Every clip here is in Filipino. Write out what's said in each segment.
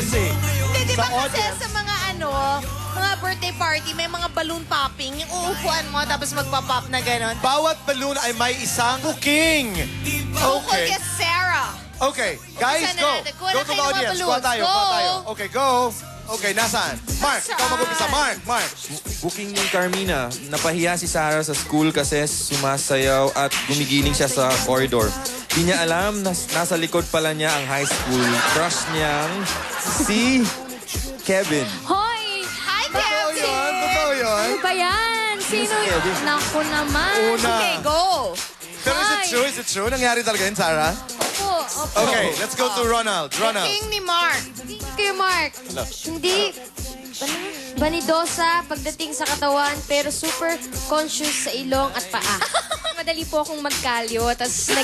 secrecy. Hindi, di ba Sa kasi audience. sa mga mga birthday party, may mga balloon popping. Yung uupuan mo, tapos magpa-pop na gano'n. Bawat balloon ay may isang booking. Ukol Okay. kay Sarah. Okay, guys, Umpisa na go. natin. Kuha Go na to kayo the ng mga audience. balloons. Kuha tayo, Go. kuha tayo. Okay, go. Okay, nasaan? Mark, ikaw mag-umpisa. Mark. Booking ni Carmina. Napahiya si Sarah sa school kasi sumasayaw at gumigiling siya sa corridor. Di niya alam na nasa likod pala niya ang high school crush niyang si Kevin. Hoy! Hi, Totoo Kevin! yun, totoo yun. Ano ba yan? Sino? Kevin? Naku naman. Una. Okay, go. Pero is it Hi. true? Is it true? Nangyari talaga yun, Sarah? Opo, opo. Okay, let's go to Ronald. Ronald. King ni Mark. Kuya Mark, hindi banidosa pagdating sa katawan pero super conscious sa ilong at paa. Madali po akong magkalyo, tapos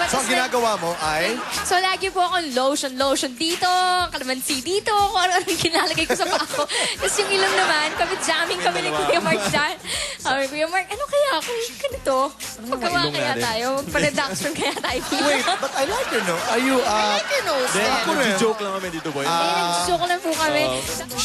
So, ang ginagawa mo ay... So, lagi po akong lotion dito, kalamansi dito, kung ano-ano yung kinalagay ko sa paa ko. Tapos yung ilong naman, jamming kami ni Kuya Mark dyan. Sabi, Kuya Mark, ano kaya kung ganito? Paggawa ilong kaya natin? tayo? Magpa-reduction kaya tayo dito? Wait, but I like your nose. Are you, Like your nose Then, din. Ako rin. joke lang kami dito, boy. Nagsusuko lang po kami.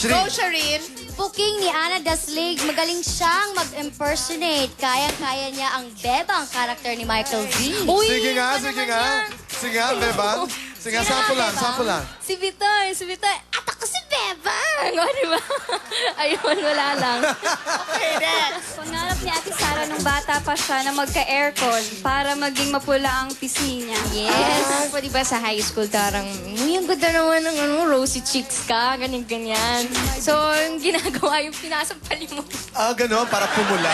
Go, Shireen. Booking ni Ana Daslig, magaling siyang mag-impersonate. Kaya-kaya niya ang bebang karakter ni Michael V. Uy, Sige nga, ano sige naman nga. yan? Sige nga, Bebang. Sige nga, sample lang. Si Vitor. At ako si Bebang! O, di ba? Ayun, wala lang. Okay, next. Pangarap ni Ate Sara nung bata pa siya na magka-aircon para maging mapula ang pisngi niya. Yes. O, di ba sa high school, tarang, uy, ang ganda naman ng rosy cheeks ka, ganyan-ganyan. So, yung ginagawa, yung pinasampali mo. Ah, gano'n, para pumula.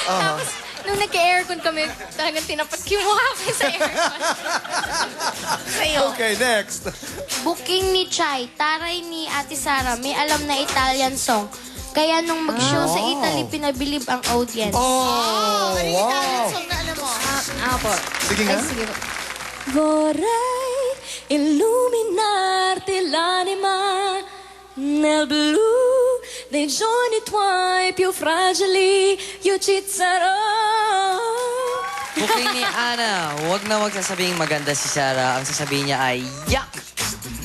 Tapos, nung nagka-aircon kami, talagang tinapat yung mukha ko sa aircon. Sa'yo. Okay, next. Booking ni Chai, taray ni Ate Sara, may alam na Italian song. Kaya nung mag-show sa Italy, pinabilib ang audience. Oh, Ano yung Italian song na alam mo? Po. Sige nga. Ay, sige po. Vorrei illuminarti l'anima nel blu dei giorni tuoi più fragili, io ci sarò. Booking ni Ana, huwag na wag sasabing maganda si Sarah. Ang sasabihin niya ay, yak!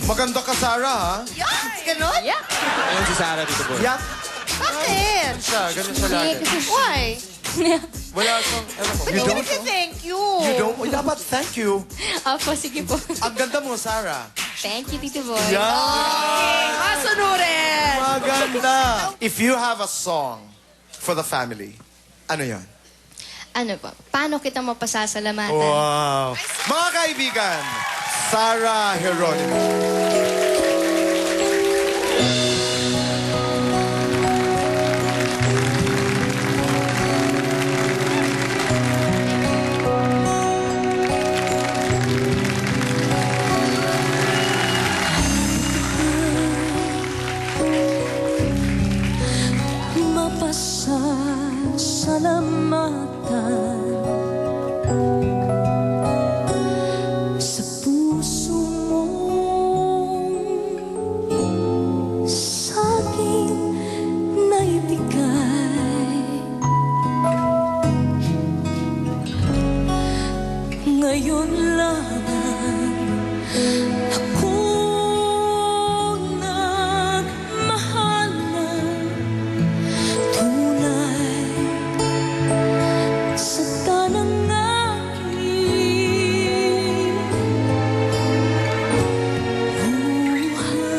Maganda ka, Sarah, ha? Yes, ganun? Yeah. Ayun si Sarah dito, boy. Yak. Bakit? Ganun siya lagi. Why? Wala siyang, ewan ko. You Hindi don't? kasi thank you. You don't? Oh, dapat thank you. Apo, sige po. Ang ganda mo, Sarah. Thank you, Tito Boy. Yeah. Masunurin. Maganda. If you have a song for the family, ano yon? Ano po? Paano kita mapasasalamatan? Wow. Mga kaibigan, Sarah Geronimo. Mapasasalamatan sa puso mo sa'king naibigay. Ngayon lang ako nagmahal ng tunay sa tanang aking buhay.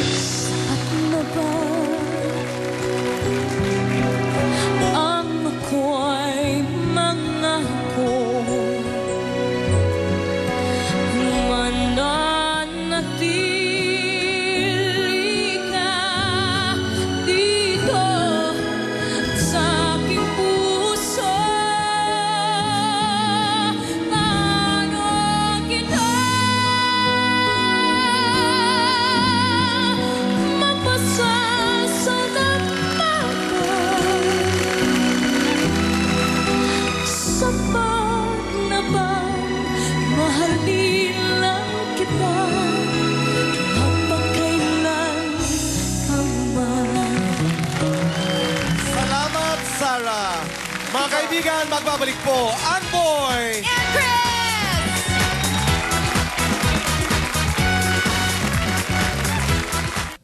Sapat na ba ang ako'y mangako mananatili ka dito sa aking puso. Paano kita mapasasalamatan? Sapat na ba mahalin lang kita mapagkailan ka man? Salamat, Sarah. Mga kaibigan, magbabalik po ang Boy And Chris!